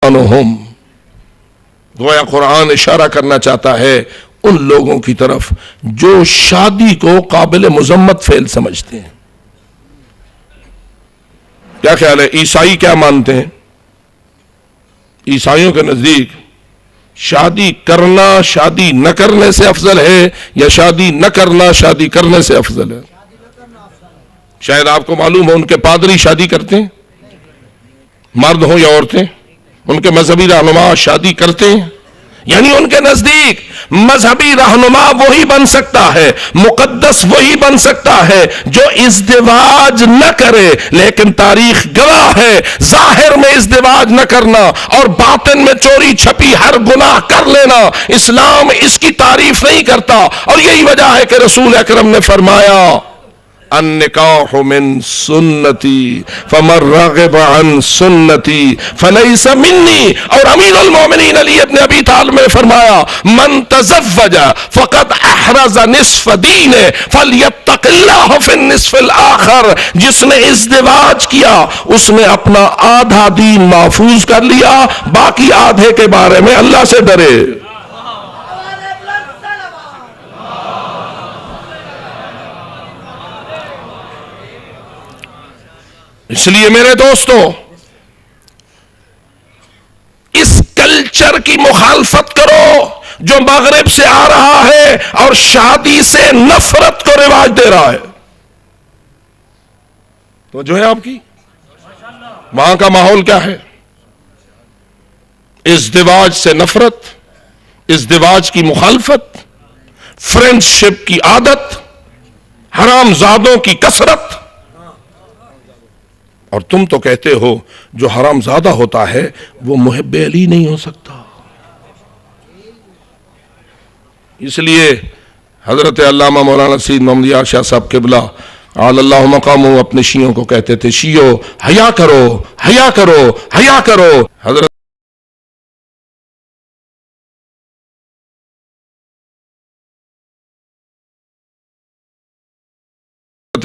عنہم، گویا قرآن اشارہ کرنا چاہتا ہے ان لوگوں کی طرف جو شادی کو قابل مذمت فعل سمجھتے ہیں۔ کیا خیال ہے عیسائی کیا مانتے ہیں؟ عیسائیوں کے نزدیک شادی کرنا شادی نہ کرنے سے افضل ہے، یا شادی نہ کرنا شادی کرنے سے افضل ہے؟ شاید آپ کو معلوم ہو ان کے پادری شادی کرتے ہیں، مرد ہوں یا عورتیں، ان کے مذہبی رہنما شادی کرتے ہیں، یعنی ان کے نزدیک مذہبی رہنما وہی بن سکتا ہے، مقدس وہی بن سکتا ہے جو ازدواج نہ کرے، لیکن تاریخ گواہ ہے ظاہر میں ازدواج نہ کرنا اور باطن میں چوری چھپی ہر گناہ کر لینا، اسلام اس کی تعریف نہیں کرتا۔ اور یہی وجہ ہے کہ رسول اکرم نے فرمایا النکاح من سنتی فمن رغب عن سنتی فلیس منی، اور امیر المومنین علی ابن ابی طالب نے فرمایا من تزوج فقد احرز نصف دینہ فلیتق اللہ فی النصف الآخر، جس نے ازدواج کیا اس نے اپنا آدھا دین محفوظ کر لیا، باقی آدھے کے بارے میں اللہ سے ڈرے۔ اس لیے میرے دوستو اس کلچر کی مخالفت کرو جو مغرب سے آ رہا ہے اور شادی سے نفرت کو رواج دے رہا ہے۔ تو جو ہے آپ کی وہاں کا ماحول کیا ہے؟ ازدواج سے نفرت، ازدواج کی مخالفت، فرینڈ شپ کی عادت، حرام زادوں کی کثرت۔ اور تم تو کہتے ہو جو حرام زادہ ہوتا ہے وہ محب علی نہیں ہو سکتا۔ اس لیے حضرت علامہ مولانا سید محمد یار شاہ صاحب قبلہ علی اللہ مقامہ اپنے شیعوں کو کہتے تھے، شیعو حیا کرو، حیا کرو، حیا کرو۔ حضرت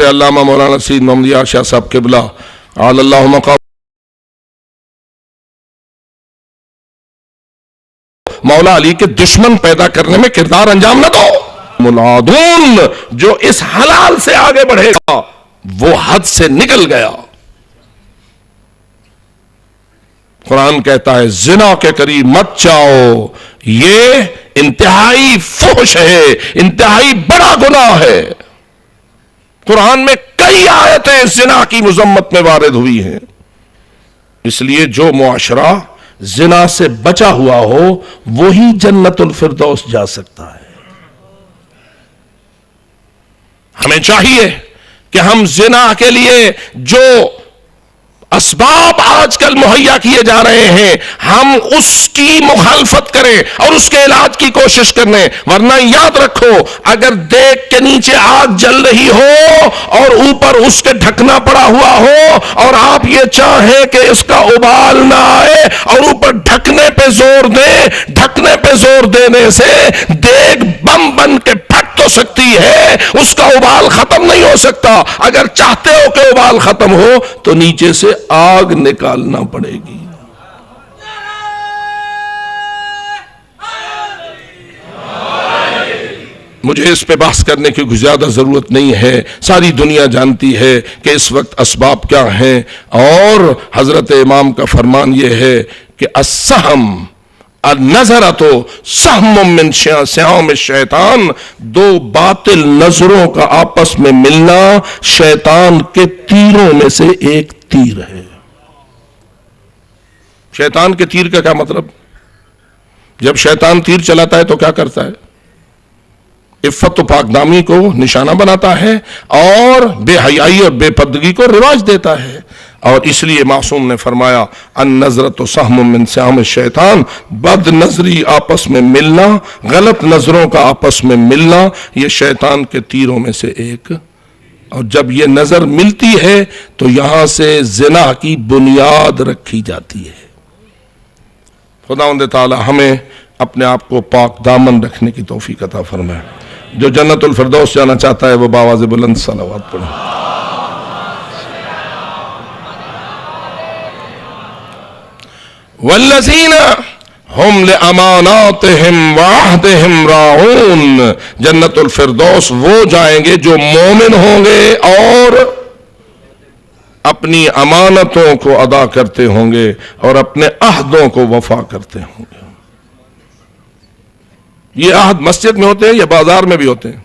علامہ مولانا سید محمد یار شاہ صاحب قبلہ علی اللہ مقام مولا علی کے دشمن پیدا کرنے میں کردار انجام نہ دو۔ منادون جو اس حلال سے آگے بڑھے گا وہ حد سے نکل گیا۔ قرآن کہتا ہے زنا کے قریب مت جاؤ، یہ انتہائی فحش ہے، انتہائی بڑا گناہ ہے۔ قرآن میں کئی آیتیں زنا کی مذمت میں وارد ہوئی ہیں۔ اس لیے جو معاشرہ زنا سے بچا ہوا ہو وہی جنت الفردوس جا سکتا ہے۔ ہمیں چاہیے کہ ہم زنا کے لیے جو اسباب آج کل مہیا کیے جا رہے ہیں ہم اس کی مخالفت کریں اور اس کے علاج کی کوشش کریں، ورنہ یاد رکھو اگر دیگ کے نیچے آگ جل رہی ہو اور اوپر اس کے ڈھکنا پڑا ہوا ہو اور آپ یہ چاہیں کہ اس کا ابال نہ آئے اور اوپر ڈھکنے پہ زور دیں، ڈھکنے پہ زور دینے سے دیگ بم بن کے پھٹ تو سکتی ہے، اس کا ابال ختم نہیں ہو سکتا۔ اگر چاہتے ہو کہ ابال ختم ہو تو نیچے سے آگ نکالنا پڑے گی۔ مجھے اس پہ بحث کرنے کی کوئی زیادہ ضرورت نہیں ہے، ساری دنیا جانتی ہے کہ اس وقت اسباب کیا ہیں، اور حضرت امام کا فرمان یہ ہے کہ السہم النظرۃ سہم من سہام الشیطان، دو باطل نظروں کا آپس میں ملنا شیطان کے تیروں میں سے ایک تیر ہے۔ شیطان کے تیر کا کیا مطلب؟ جب شیطان تیر چلاتا ہے تو کیا کرتا ہے؟ عفت و پاک دامی کو نشانہ بناتا ہے اور بے حیائی اور بے پردگی کو رواج دیتا ہے، اور اس لیے معصوم نے فرمایا النظرۃ سہم من سہام الشیطان، بد نظری آپس میں ملنا، غلط نظروں کا آپس میں ملنا یہ شیطان کے تیروں میں سے ایک، اور جب یہ نظر ملتی ہے تو یہاں سے زنا کی بنیاد رکھی جاتی ہے۔ خداوند تعالی ہمیں اپنے آپ کو پاک دامن رکھنے کی توفیق عطا فرمائے۔ جو جنت الفردوس جانا چاہتا ہے وہ بآواز بلند صلوات پڑھے۔ والذین ہم لاماناتہم وعہدہم راعون، جنت الفردوس وہ جائیں گے جو مومن ہوں گے اور اپنی امانتوں کو ادا کرتے ہوں گے اور اپنے عہدوں کو وفا کرتے ہوں گے۔ یہ عہد مسجد میں ہوتے ہیں یا بازار میں بھی ہوتے ہیں؟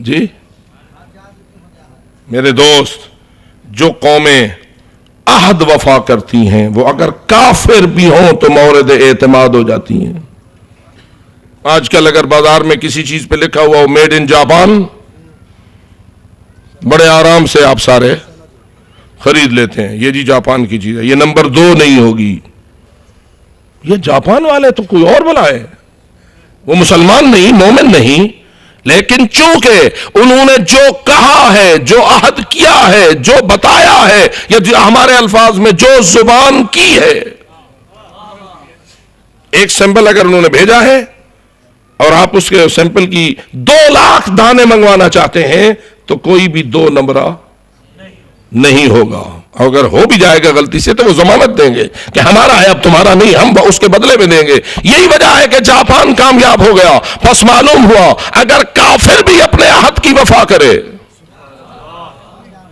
جی میرے دوست، جو قومیں عہد وفا کرتی ہیں وہ اگر کافر بھی ہوں تو مورد اعتماد ہو جاتی ہیں۔ آج کل اگر بازار میں کسی چیز پہ لکھا ہوا ہو میڈ ان جاپان، بڑے آرام سے آپ سارے خرید لیتے ہیں، یہ جی جاپان کی چیز ہے، یہ نمبر 2 نہیں ہوگی، یہ جاپان والے تو کوئی اور بلائے، وہ مسلمان نہیں، مومن نہیں، لیکن چونکہ انہوں نے جو کہا ہے، جو عہد کیا ہے، جو بتایا ہے، یا جو ہمارے الفاظ میں جو زبان کی ہے، ایک سیمپل اگر انہوں نے بھیجا ہے اور آپ اس کے سیمپل کی 2 لاکھ دانے منگوانا چاہتے ہیں تو کوئی بھی 2 نمبرہ نہیں ہوگا۔ اگر ہو بھی جائے گا غلطی سے تو وہ ضمانت دیں گے کہ ہمارا ہے، اب تمہارا نہیں، ہم اس کے بدلے میں دیں گے۔ یہی وجہ ہے کہ جاپان کامیاب ہو گیا۔ پس معلوم ہوا اگر کافر بھی اپنے عہد کی وفا کرے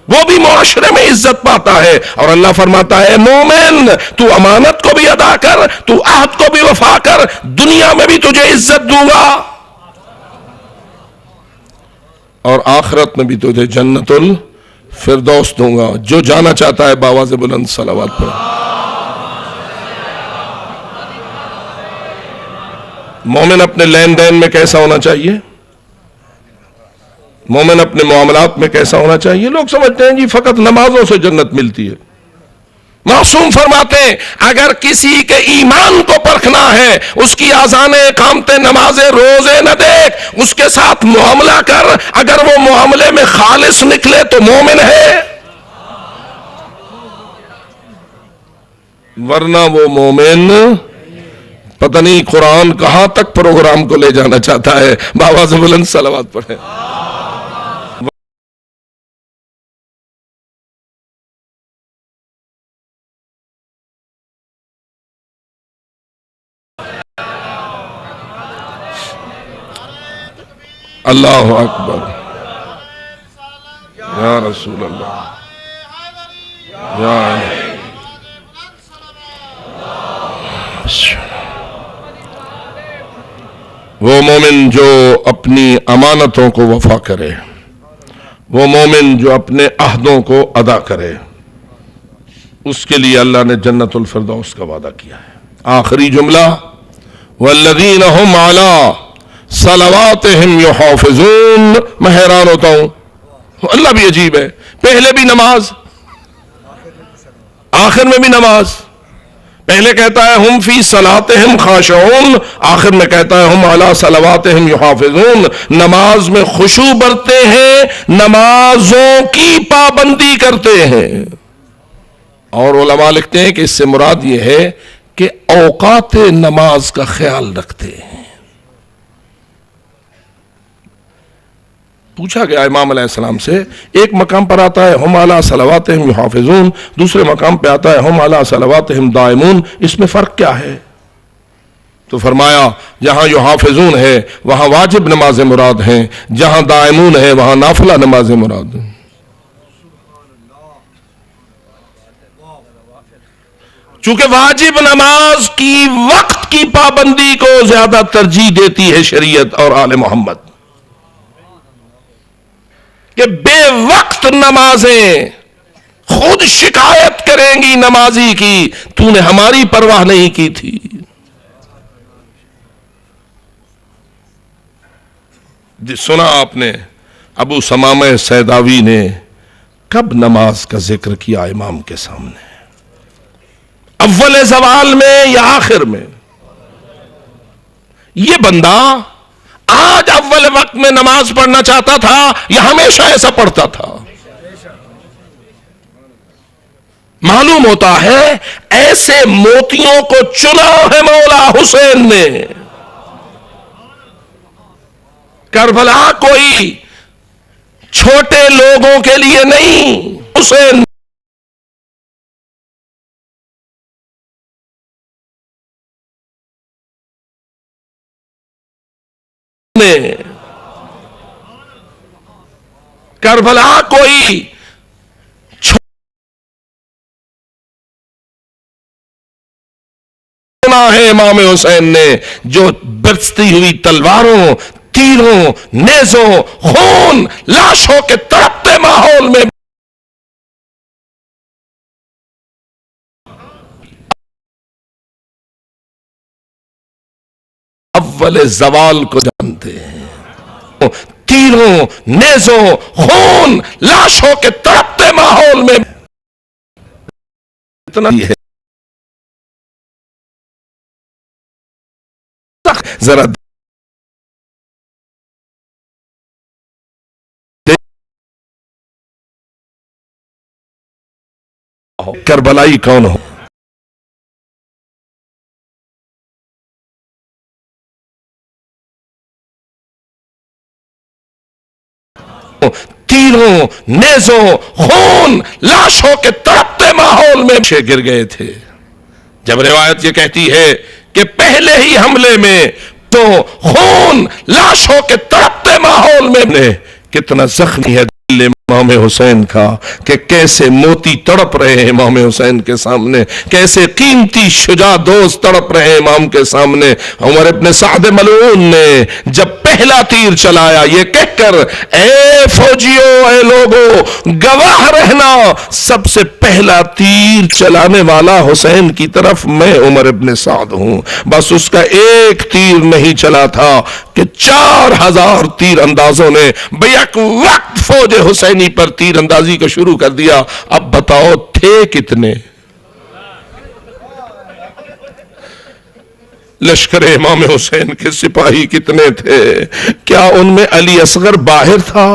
وہ بھی معاشرے میں عزت پاتا ہے، اور اللہ فرماتا ہے مومن تو امانت کو بھی ادا کر، تو عہد کو بھی وفا کر، دنیا میں بھی تجھے عزت دوں گا اور آخرت میں بھی تجھے جنت الفردوس دوں گا۔ جو جانا چاہتا ہے باواز بلند صلوات پڑھ۔ مومن اپنے لین دین میں کیسا ہونا چاہیے؟ مومن اپنے معاملات میں کیسا ہونا چاہیے؟ لوگ سمجھتے ہیں جی فقط نمازوں سے جنت ملتی ہے۔ معصوم فرماتے ہیں اگر کسی کے ایمان کو پرکھنا ہے، اس کی اذانیں، اقامتیں، نمازیں، روزے نہ دیکھ، اس کے ساتھ معاملہ کر، اگر وہ معاملے میں خالص نکلے تو مومن ہے، ورنہ وہ مومن پتہ نہیں قرآن کہاں تک پروگرام کو لے جانا چاہتا ہے۔ باواز بلند صلوات پڑھیں۔ اللہ اکبر، یا رسول اللہ، یا وہ مومن جو اپنی امانتوں کو وفا کرے، وہ مومن جو اپنے عہدوں کو ادا کرے، اس کے لیے اللہ نے جنت الفردوس کا وعدہ کیا ہے۔ آخری جملہ والذین هم علی صلواتہم یحافظون۔ میں حیران ہوتا ہوں، اللہ بھی عجیب ہے، پہلے بھی نماز، آخر میں بھی نماز۔ پہلے کہتا ہے ہم فی صلاتہم خاشعون، آخر میں کہتا ہے ہم علی صلواتہم یحافظون۔ نماز میں خشوع برتے ہیں، نمازوں کی پابندی کرتے ہیں، اور علماء لکھتے ہیں کہ اس سے مراد یہ ہے کہ اوقات نماز کا خیال رکھتے ہیں۔ پوچھا گیا امام علیہ السلام سے، ایک مقام پر آتا ہے ہم علی صلواتہم یحافظون، دوسرے مقام پہ آتا ہے ہم علی صلواتہم دائمون، اس میں فرق کیا ہے؟ تو فرمایا جہاں یحافظون ہے وہاں واجب نماز مراد ہیں، جہاں دائمون ہے وہاں نافلہ نماز مراد ہیں۔ چونکہ واجب نماز کی وقت کی پابندی کو زیادہ ترجیح دیتی ہے شریعت اور آل محمد، کہ بے وقت نمازیں خود شکایت کریں گی نمازی کی، تو نے ہماری پرواہ نہیں کی تھی۔ سنا آپ نے ابو ثمامہ سیداوی نے کب نماز کا ذکر کیا امام کے سامنے؟ اول زوال میں یا آخر میں؟ یہ بندہ آج اول وقت میں نماز پڑھنا چاہتا تھا یا ہمیشہ ایسا پڑھتا تھا؟ معلوم ہوتا ہے ایسے موتیوں کو چنا ہے مولا حسین نے۔ کربلا کوئی چھوٹے لوگوں کے لیے نہیں، حسین نے کربلا کوئی چھوڑنا ہے امام حسین نے جو برستی ہوئی تلواروں، تیروں، نیزوں، خون، لاشوں کے تڑپتے ماحول میں اول زوال کو جانتے ہیں، تیروں، نیزوں، خون، لاشوں کے تڑپتے ماحول میں اتنا ہی ہے۔ ذرا کربلائی کون ہو؟ تیروں، نیزوں، خون، لاشوں کے تڑپتے ماحول میں گر گئے تھے۔ جب روایت یہ کہتی ہے کہ پہلے ہی حملے میں تو خون، لاشوں کے تڑپتے ماحول میں کتنا زخمی ہے دل امام حسین کا، کہ کیسے موتی تڑپ رہے ہیں امام حسین کے سامنے، کیسے قیمتی شجاع دوست تڑپ رہے ہیں امام کے سامنے۔ عمر ابن سعد ملعون نے جب پہلا تیر چلایا یہ کہہ کر، اے فوجیوں، اے لوگوں، گواہ رہنا، سب سے پہلا تیر چلانے والا حسین کی طرف میں عمر ابن سعد ہوں۔ بس اس کا ایک تیر نہیں چلا تھا کہ 4000 تیر اندازوں نے بیک وقت فوج حسینی پر تیر اندازی کو شروع کر دیا۔ اب بتاؤ تھے کتنے؟ لشکر امام حسین کے سپاہی کتنے تھے؟ کیا ان میں علی اصغر باہر تھا؟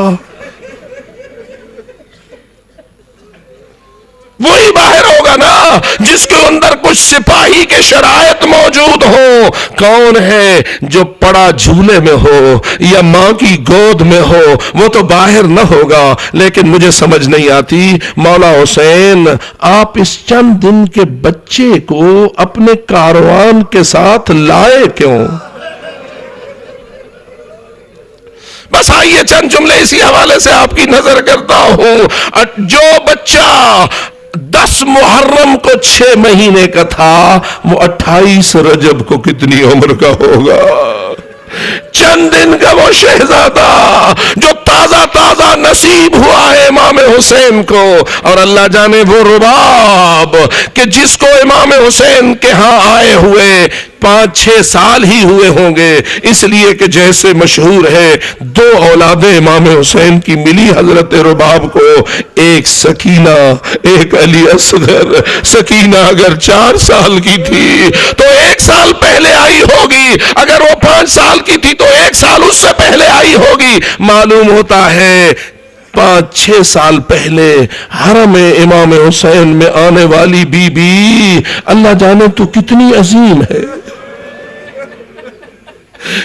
وہی باہر ہوگا نا جس کے اندر کچھ سپاہی کے شرائط موجود ہو۔ کون ہے جو پڑا جھولے میں ہو یا ماں کی گود میں ہو، وہ تو باہر نہ ہوگا۔ لیکن مجھے سمجھ نہیں آتی مولا حسین آپ اس چند دن کے بچے کو اپنے کاروان کے ساتھ لائے کیوں؟ بس آئیے چند جملے اسی حوالے سے آپ کی نظر کرتا ہوں۔ جو بچہ 10 محرم کو 6 مہینے کا تھا، وہ 28 رجب کو کتنی عمر کا ہوگا؟ چند دن کا وہ شہزادہ جو تازہ تازہ نصیب ہوا ہے امام حسین کو، اور اللہ جانے وہ رباب کہ جس کو امام حسین کے ہاں آئے ہوئے 5-6 سال ہی ہوئے ہوں گے، اس لیے کہ جیسے مشہور ہے 2 اولاد امام حسین کی ملی حضرت رباب کو، ایک سکینہ، ایک علی اصغر۔ سکینہ اگر 4 سال کی تھی تو 1 سال پہلے آئی ہوگی، اگر وہ 5 سال کی تھی تو 1 سال اس سے پہلے آئی ہوگی۔ معلوم ہوتا ہے 5-6 سال پہلے حرم امام حسین میں آنے والی بی بی اللہ جانے تو کتنی عظیم ہے،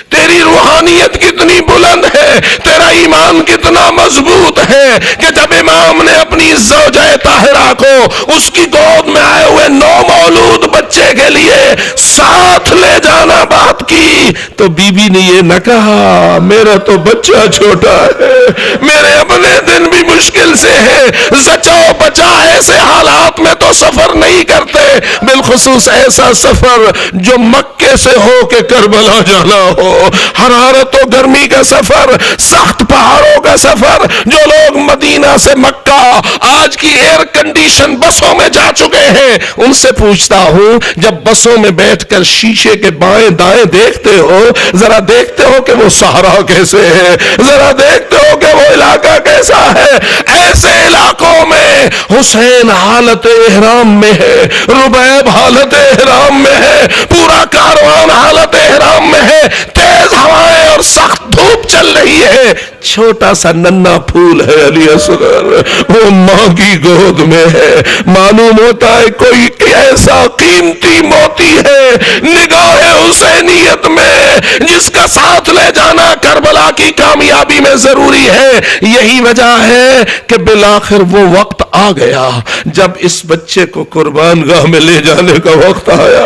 تیری روحانیت کتنی بلند ہے، تیرا ایمان کتنا مضبوط ہے کہ جب امام نے اپنی زوجہ طاہرہ کو اس کی گود میں آئے ہوئے نومولود بچے کے لیے ساتھ لے جانا بات کی تو بی بی نے یہ نہ کہا میرا تو بچہ چھوٹا ہے، میرے اپنے دن بھی مشکل سے ہے، زچو بچا ایسے حالات میں تو سفر نہیں کرتے، بالخصوص ایسا سفر جو مکے سے ہو کے کربلا جانا ہو، حرارت و گرمی کا سفر، سخت پہاڑوں کا سفر۔ جو لوگ مدینہ سے مکہ آج کی ایئر کنڈیشن بسوں میں جا چکے ہیں ان سے پوچھتا ہوں، جب بسوں میں بیٹھ کر شیشے کے بائیں دائیں دیکھتے ہو، ذرا دیکھتے ہو کہ وہ صحرا کیسے ہے، ذرا دیکھتے ہو کہ وہ علاقہ کیسا ہے؟ ایسے علاقوں میں حسین حالت احرام میں ہے، ربیب حالت احرام میں ہے، پورا کاروان حالت احرام میں ہے، تیز ہوائیں اور سخت دھوپ چل رہی ہے، چھوٹا سا ننھا پھول ہے علی اصغر، وہ ماں کی گود میں ہے۔ معلوم ہوتا ہے کوئی ایسا قیمتی موتی ہے نگاہ حسینیت میں جس کا ساتھ لے جانا کربلا اللہ کی کامیابی میں ضروری ہے. یہی وجہ ہے کہ بالآخر وہ وقت آ گیا جب اس بچے کو قربان گاہ میں لے جانے کا وقت آیا.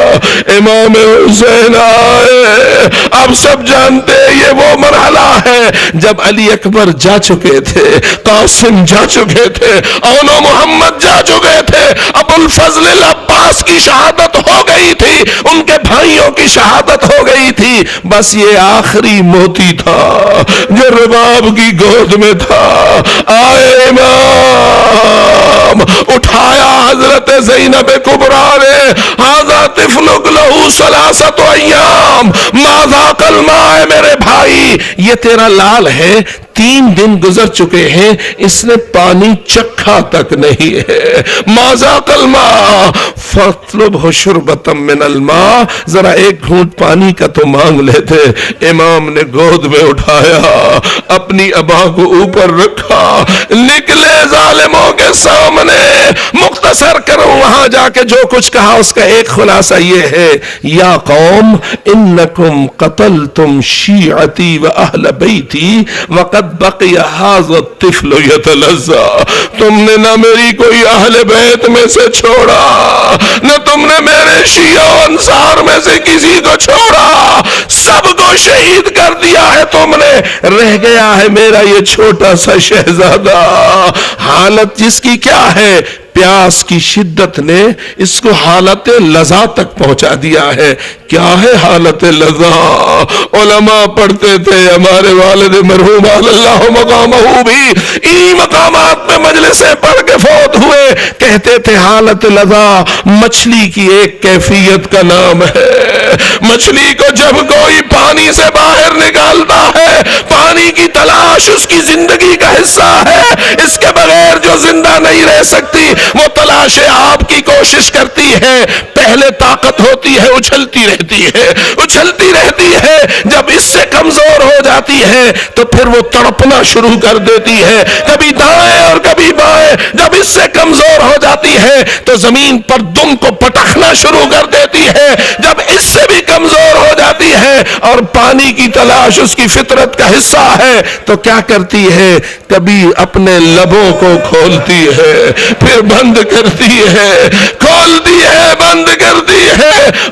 امام حسین آئے. اب سب جانتے یہ وہ مرحلہ ہے جب علی اکبر جا چکے تھے, قاسم جا چکے تھے, اولو محمد جا چکے تھے, ابو الفضل العباس کی شہادت ہو گئی تھی, ان کے بھائیوں کی شہادت ہو گئی تھی. بس یہ آخری موتی تھا جو رباب کی گود میں تھا. آئے امام, اٹھایا حضرت زینب کبریٰ نے. ھذا طفلک لہ ثلاثۃ ایام ما ذاق الماء. میرے بھائی یہ تیرا لال ہے, 3 دن گزر چکے ہیں, اس نے پانی چکھا تک نہیں ہے. ما ذاق الماء فاطلبہ شربۃ من الماء. ذرا ایک گھونٹ پانی کا تو مانگ لیتے. امام نے گود میں اٹھایا, اپنی ابا کو اوپر رکھا, نکلے ظالموں کے سامنے. مختصر کروں, وہاں جا کے جو کچھ کہا اس کا ایک خلاصہ یہ ہے, یا قوم انکم قتلتم شیعتی و اہل بیتی وقد بقی ھذا الطفل یتلذا. تم نے نہ میری کوئی اہل بیت میں سے چھوڑا, نہ تم نے میرے شیعہ و انصار میں سے کسی کو چھوڑا, سب کو شہید کر دیا ہے تم نے. رہ گیا ہے میرا یہ چھوٹا سا شہزادہ. حالت جس کی کیا ہے, پیاس کی شدت نے اس کو حالت لذا تک پہنچا دیا ہے. کیا ہے حالت لذا؟ علماء پڑھتے تھے, ہمارے والد مرحوم اللہ مقامہ بھی انہی مقامات میں مجلسیں پڑھ کے فوت ہوئے. کہتے تھے حالت لذا مچھلی کی ایک کیفیت کا نام ہے. مچھلی کو جب کوئی پانی سے باہر نکالتا ہے, پانی کی تلاش اس کی زندگی کا حصہ ہے. اس کے بغیر جو زندہ نہیں رہ سکتی, وہ تلاش آب کی کوشش کرتی ہے. پہلے طاقت ہوتی ہے, اچھلتی رہتی ہے, اچھلتی رہتی ہے. جب اس سے کمزور ہو جاتی ہے تو پھر وہ تڑپنا شروع کر دیتی ہے, کبھی دائیں اور کبھی بائیں. جب اس سے کمزور ہو جاتی ہے تو زمین پر دم کو پٹکنا شروع کر دیتی ہے. جب اس سے بھی کمزور ہو جاتی ہے اور پانی کی تلاش اس کی فطرت کا حصہ ہے تو کیا کرتی ہے, کبھی اپنے لبوں کو کھولتی ہے, پھر بند کرتی ہے, کھولتی ہے, بند کرتی ہے.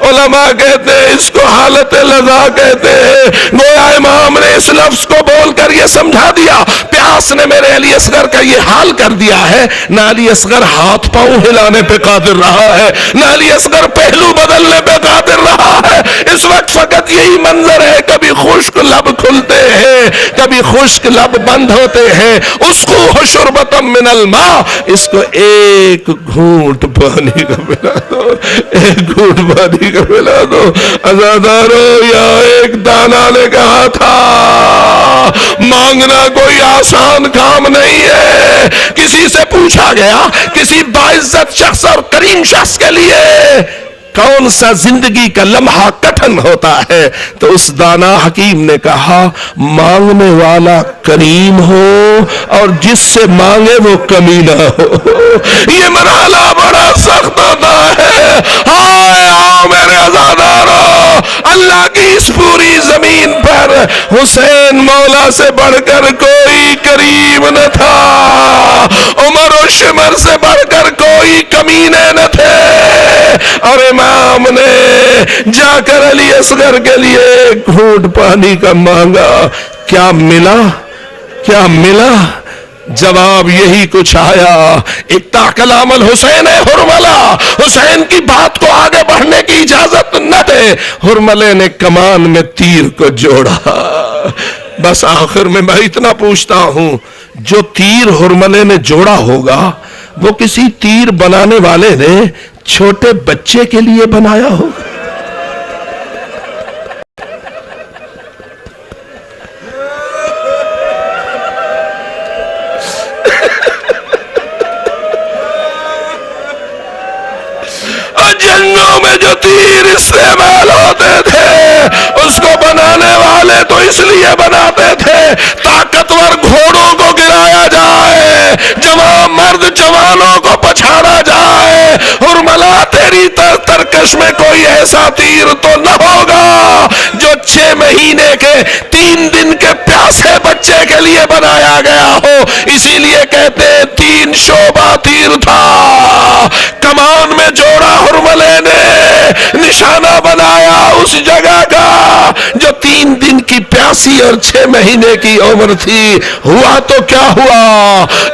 علماء کہتے ہیں اس کو حالت لذا کہتے ہیں. گویا امام نے اس لفظ کو بول کر یہ سمجھا دیا, پیاس نے میرے علی اصغر کا یہ حال کر دیا ہے. نہ علی اصغر ہاتھ پاؤں ہلانے پہ قادر رہا ہے, نہ علی اصغر پہلو بدلنے پہ قادر رہا ہے. اس وقت فقط یہی منظر ہے, کبھی خشک لب کھلتے ہیں, کبھی خشک لب بند ہوتے ہیں. اس کو شربۃ من الماء, اس کو ایک گھونٹ پانی کا پلا دو, ایک گھونٹ پانی کا پلا دو. عزادارو, یا ایک دانا نے کہا تھا مانگنا کوئی آسان کام نہیں ہے. کسی سے پوچھا گیا, کسی باعزت شخص اور کریم شخص کے لیے کون سا زندگی کا لمحہ کٹھن ہوتا ہے, تو اس دانا حکیم نے کہا مانگنے والا کریم ہو اور جس سے مانگے وہ کمینہ ہو. یہ مرحلہ بڑا سخت ہوتا ہے. ہائے آؤ میرے عزادارو, اللہ کی اس پوری زمین پر حسین مولا سے بڑھ کر کوئی کریم نہ تھا, عمر و شمر سے بڑھ کر کوئی کمینے نہ تھے. اور امام نے جا کر علی اصغر کے لیے ایک گھونٹ پانی کا مانگا. کیا ملا, کیا ملا؟ جواب یہی کچھ آیا, اقطاع کلام الحسین حرملہ. حسین کی بات کو آگے بڑھنے کی اجازت نہ دے. حرملے نے کمان میں تیر کو جوڑا. بس آخر میں اتنا پوچھتا ہوں, جو تیر حرملے نے جوڑا ہوگا وہ کسی تیر بنانے والے نے چھوٹے بچے کے لیے بنایا ہوگا. جنگوں میں جو تیر استعمال ہوتے تھے اس کو بنانے والے تو اس لیے بناتے تھے طاقتور گھوڑوں کو گرایا جائے, جائے، جوان مرد جوانوں کو پچھاڑا جائے، حرملا تیری ترکش میں کوئی ایسا تیر تو نہ ہوگا جو 6 مہینے کے 3 دن کے پیاسے بچے کے لیے بنایا گیا ہو۔ اسی لیے کہتے ہیں 3 شعبہ تیر تھا، کمان میں جوڑا حرملے نے، نشانہ بنایا اس جگہ کا جو 3 دن کی پیاسی اور 6 مہینے کی عمر تھی۔ ہوا تو کیا ہوا،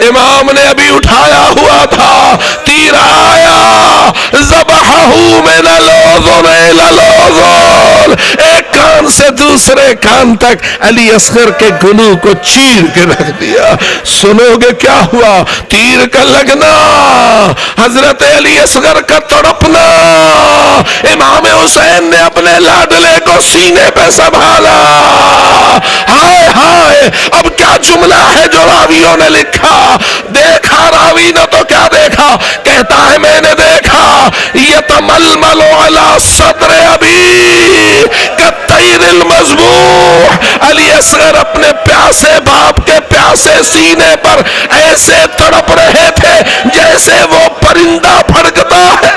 امام نے ابھی اٹھایا ہوا تھا، تیر آیا، ذبحہ من الاذن الی الاذن، ایک کان سے دوسرے کان تک علی اصغر کے گلو کو چیر کے رکھ دیا۔ سنو گے کیا ہوا، تیر کا لگنا، حضرت علی اصغر کا تڑپنا، امام حسین نے اپنے لاڈلے کو سینے پہ سنبھالا۔ ہائے ہائے، اب کیا جملہ ہے جو راویوں نے لکھا، دیکھا راوی نے تو کیا دیکھا، کہتا ہے میں نے دیکھا یتململ علی صدر ابی کالطیر المذبوح، علی اصغر اپنے پیاسے باپ کے پیاسے سینے پر ایسے تڑپ رہے تھے جیسے وہ پرندہ پھڑکتا ہے۔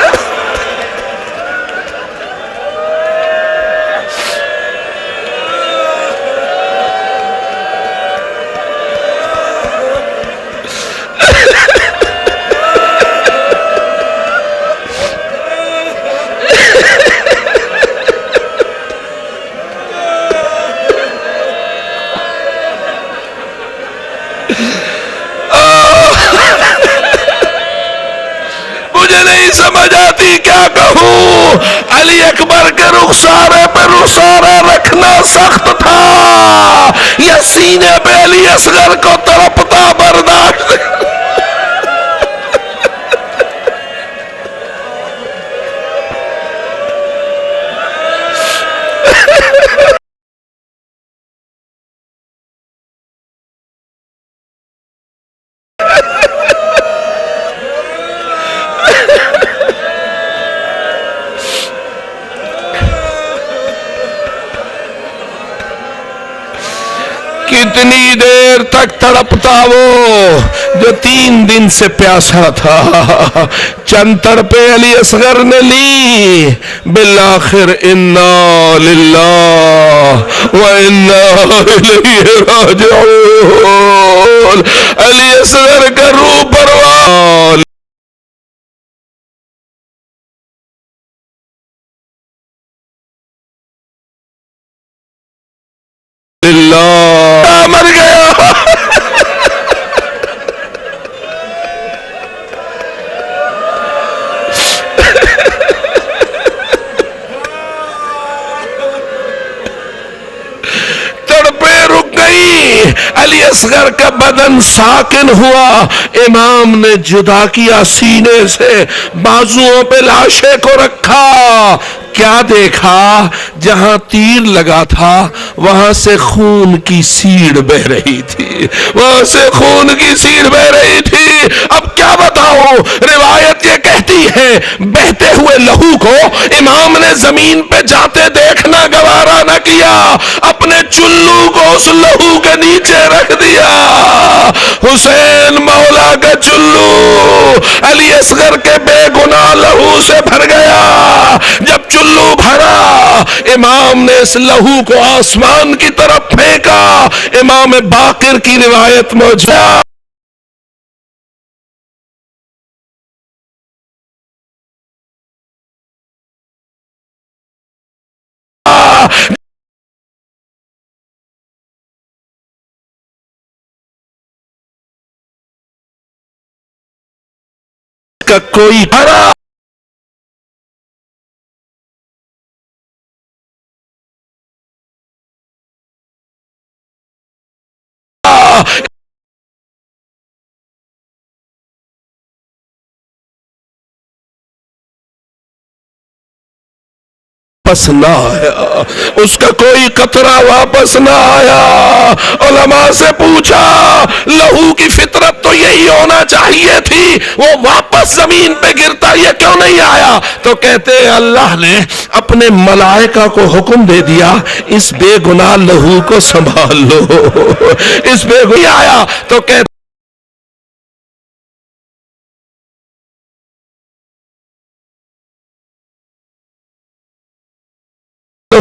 مجھے نہیں سمجھ آتی کیا کہوں، علی اکبر کے رخسارے پہ رخسارہ رکھنا سخت تھا یا سینے پہ علی اصغر کو تڑپتا برداشت۔ کتنی دیر تک تڑپتا وہ جو 3 دن سے پیاسا تھا، چند تڑپے علی اصغر نے لی، بالآخر انا للہ و انا الیہ راجعون، علی اصغر کا روح پرواز للہ، مر گیا۔ تڑپے رک گئی، علی اصغر کا بدن ساکن ہوا، امام نے جدا کیا سینے سے، بازوؤں پہ لاشے کو رکھا، کیا دیکھا، جہاں تیر لگا تھا وہاں سے خون کی سیڑ بہ رہی تھی، وہاں سے خون کی سیڑ بہ رہی تھی۔ اب کیا بتاؤں، روایت یہ کہتی ہے بہتے ہوئے لہو کو امام نے زمین پہ جاتے دیکھنا گوارا نہ کیا، اپنے چلو کو اس لہو کے نیچے رکھ دیا۔ حسین مولا کا چلو علی اصغر کے بے گناہ لہو سے بھر گیا، جب چلو بھرا امام نے اس لہو کو آسمان کی طرف پھینکا، امام باقر کی روایت موجود کا کوئی ہرا واپس نہ آیا، اس کا کوئی قطرہ واپس نہ آیا۔ علماء سے پوچھا لہو کی فطرت تو یہی ہونا چاہیے تھی، وہ واپس زمین پہ گرتا یہ کیوں نہیں آیا؟ تو کہتے ہیں اللہ نے اپنے ملائکہ کو حکم دے دیا اس بے گناہ لہو کو سنبھال لو، اس بے گناہ آیا تو کہتے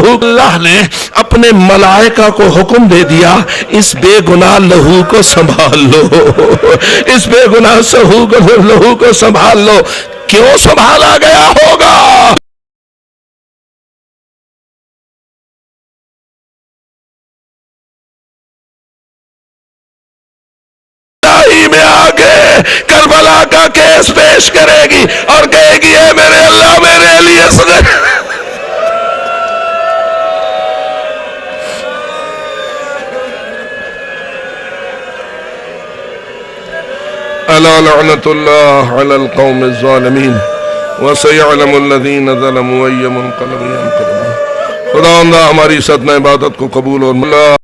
لہو، اللہ نے اپنے ملائکہ کو حکم دے دیا اس بے گناہ لہو کو سنبھال لو، اس بے گناہ لہو کو سنبھال لو۔ کیوں سنبھالا گیا ہوگا؟ میں آگے کربلا کا کیس پیش کرے گی اور کہے گی اے میرے اللہ میرے لیے سنے۔ الا لعنت اللہ علی القوم الظالمین وسیعلم الذین ظلموا ای منقلب ینقلبون۔ خداوندہ ہماری صدنہ عبادت کو قبول اور اللہ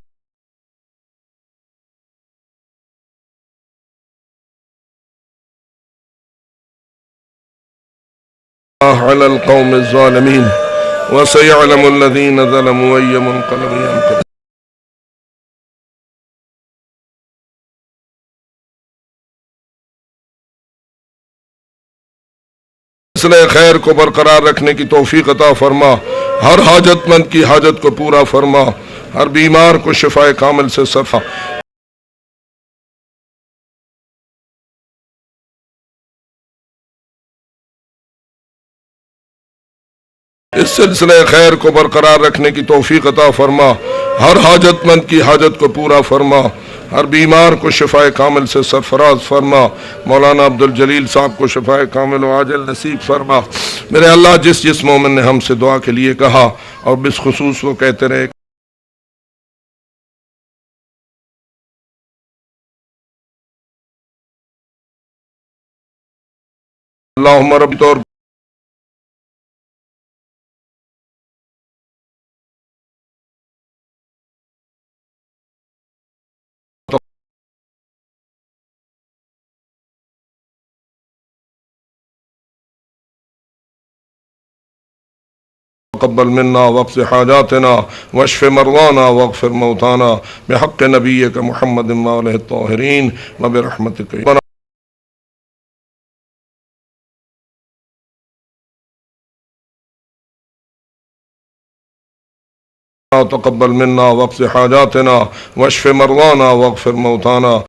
على القوم الظالمين وسيعلم الذين ظلموا أي منقلب ينقلبون۔ سلسلہ خیر کو برقرار رکھنے کی توفیق عطا فرما، ہر حاجت مند کی حاجت کو پورا فرما، ہر بیمار کو شفائے کامل سے شفا۔ اس سلسلہ خیر کو برقرار رکھنے کی توفیق عطا فرما، ہر حاجت مند کی حاجت کو پورا فرما، ہر بیمار کو شفائے کامل سے سرفراز فرما۔ مولانا عبدالجلیل صاحب کو شفائے کامل و عاجل نصیب فرما۔ میرے اللہ جس مومن نے ہم سے دعا کے لیے کہا اور بالخصوص وہ کہتے رہے اللہم رب طور تقبل منا واقض حاجاتنا واشف مرضانا واغفر موتانا بحق نبیک محمد وآلہ الطاہرین وبرحمتک تقبل منا واقض حاجاتنا واشف مرضانا واغفر موتانا